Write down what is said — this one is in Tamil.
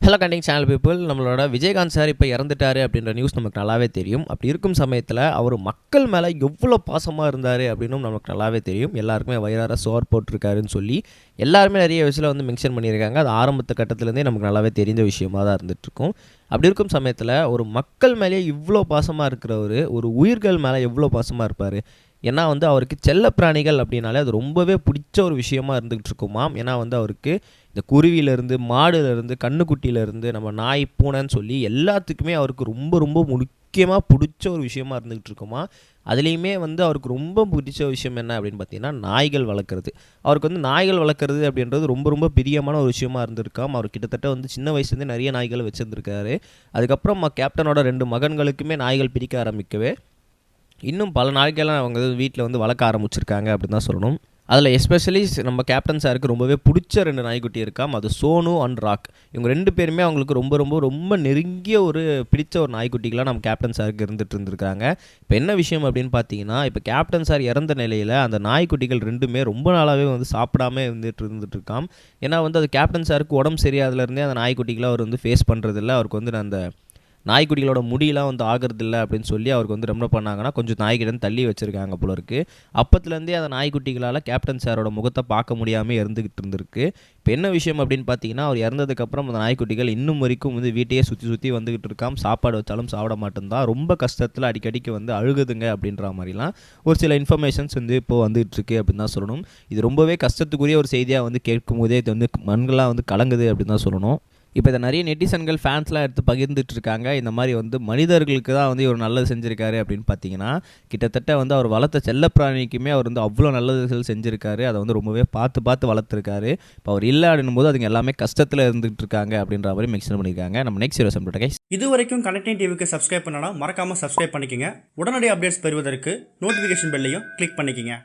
ஹலோ கண்டிங் சேனல் பீப்புள், நம்மளோட விஜயகாந்த் சார் இப்போ இறந்துட்டார் அப்படின்ற நியூஸ் நமக்கு நல்லாவே தெரியும். அப்படி இருக்கும் சமயத்தில் அவர் மக்கள் மேலே எவ்வளோ பாசமாக இருந்தார் அப்படின்னும் நமக்கு நல்லாவே தெரியும். எல்லாருக்குமே வயிறார சோர் போட்டிருக்காருன்னு சொல்லி எல்லாருமே நிறைய விஷயத்தில் வந்து மென்ஷன் பண்ணியிருக்காங்க. அது ஆரம்பத்து கட்டத்துலேருந்தே நமக்கு நல்லாவே தெரிஞ்ச விஷயமாக தான் இருந்துகிட்ருக்கும். அப்படி இருக்கும் சமயத்தில் ஒரு மக்கள் மேலேயே இவ்வளோ பாசமாக இருக்கிறவர் ஒரு உயிர்கள் மேலே எவ்வளோ பாசமாக இருப்பார். ஏன்னா வந்து அவருக்கு செல்ல பிராணிகள் அப்படின்னாலே அது ரொம்பவே பிடிச்ச ஒரு விஷயமா இருந்துகிட்டு இருக்குமாம். ஏன்னா வந்து அவருக்கு இந்த குருவியிலேருந்து மாடுலேருந்து கண்ணுக்குட்டியிலேருந்து நம்ம நாய் பூனைன்னு சொல்லி எல்லாத்துக்குமே அவருக்கு ரொம்ப ரொம்ப முக்கியமாக பிடிச்ச ஒரு விஷயமா இருந்துகிட்டு இருக்குமா. அதுலேயுமே வந்து அவருக்கு ரொம்ப பிடிச்ச விஷயம் என்ன அப்படின்னு பார்த்தீங்கன்னா நாய்கள் வளர்க்குறது. அவருக்கு வந்து நாய்கள் வளர்க்குறது அப்படின்றது ரொம்ப ரொம்ப பிரியமான ஒரு விஷயமா இருந்திருக்காம். அவர் கிட்டத்தட்ட வந்து சின்ன வயசுலேருந்து நிறைய நாய்களை வச்சுருந்துருக்காரு. அதுக்கப்புறம் கேப்டனோட 2 மகன்களுக்குமே நாய்கள் பிடிக்க ஆரம்பிக்கவே இன்னும் பல நாய்கள்லாம் அவங்க வீட்டில் வந்து வளர்க்க ஆரம்பிச்சிருக்காங்க அப்படின்னு தான் சொல்லணும். அதில் எஸ்பெஷலி நம்ம கேப்டன் சாருக்கு ரொம்பவே பிடிச்ச 2 நாய்க்குட்டி இருக்காம். அது சோனு அண்ட் ராக். இவங்க 2 பேருமே அவங்களுக்கு ரொம்ப ரொம்ப ரொம்ப நெருங்கிய ஒரு பிடிச்ச ஒரு நாய்க்குட்டிகளாக நம்ம கேப்டன் சாருக்கு இருந்துகிட்ருக்காங்க. இப்போ என்ன விஷயம் அப்படின்னு பார்த்தீங்கன்னா, இப்போ கேப்டன் சார் இறந்த நிலையில் அந்த நாய்க்குட்டிகள் 2மே ரொம்ப நாளாகவே வந்து சாப்பிடாமல் இருந்துகிட்ருக்காம். ஏன்னா வந்து அது கேப்டன் சாருக்கு உடம்பு சரியாதுலேருந்தே அந்த நாய்க்குட்டிகளை அவர் வந்து ஃபேஸ் பண்ணுறதில்ல. அவருக்கு வந்து அந்த நாய்க்குட்டிகளோட முடியெலாம் வந்து ஆகிறதில்ல அப்படின்னு சொல்லி அவருக்கு வந்து ரொம்ப பண்ணாங்கன்னா கொஞ்சம் நாய்கிட்ட தள்ளி வச்சுருக்காங்க போல இருக்குது. அப்பத்துலேருந்தே அந்த நாய்க்குட்டிகளால் கேப்டன் சாரோட முகத்தை பார்க்க முடியாமல் இருந்துக்கிட்டு இருந்திருக்கு. இப்போ என்ன விஷயம் அப்படின்னு பார்த்தீங்கன்னா, அவர் இறந்ததுக்கப்புறம் அந்த நாய்க்குட்டிகள் இன்னும் வரைக்கும் வந்து வீட்டையே சுற்றி சுற்றி வந்துக்கிட்டு இருக்காம். சாப்பாடு வச்சாலும் சாப்பிட மாட்டேன்தான், ரொம்ப கஷ்டத்தில் அடிக்கடிக்கு வந்து அழுகுதுங்க அப்படின்ற மாதிரிலாம் ஒரு சில இன்ஃபர்மேஷன்ஸ் வந்து இப்போது வந்துகிட்டு இருக்கு அப்படின்னு தான் சொல்லணும். இது ரொம்பவே கஷ்டத்துக்குரிய ஒரு செய்தியாக வந்து கேட்கும் போதே இது வந்து மண்களாக வந்து கலங்குது அப்படின்னு தான் சொல்லணும். இப்போ இதை நிறைய நெட்டிசன்கள் ஃபேன்ஸ்லாம் எடுத்து பகிர்ந்துட்டு இருக்காங்க. இந்த மாதிரி வந்து மனிதர்களுக்கு தான் வந்து இவர் நல்லது செஞ்சுருக்காரு அப்படின்னு பார்த்தீங்கன்னா, கிட்டத்தட்ட வந்து அவர் வளர்த்த செல்லப்பிராணிக்குமே அவர் வந்து அவ்வளோ நல்லதுகள் செஞ்சுருக்காரு. அதை வந்து ரொம்பவே பார்த்து பார்த்து வளர்த்துருக்காரு. இப்போ அவர் இல்லை அப்படின்னும் போது அதுங்க எல்லாமே கஷ்டத்தில் இருந்துகிட்டு இருக்காங்க அப்படின்ற மாதிரி மென்ஷன் பண்ணியிருக்காங்க. நம்ம நெக்ஸ்ட் ஹீரோ சம்பளம் கைஸ். இது வரைக்கும் கனெக்டிங் டிவிக்கு சப்ஸ்கிரைப் பண்ணனா மறக்காம சப்ஸ்கிரைப் பண்ணிக்கங்க. உடனடி அப்டேட்ஸ் பெறுவதற்கு நோட்டிஃபிகேஷன் பெல்லையும் கிளிக் பண்ணிக்கங்க.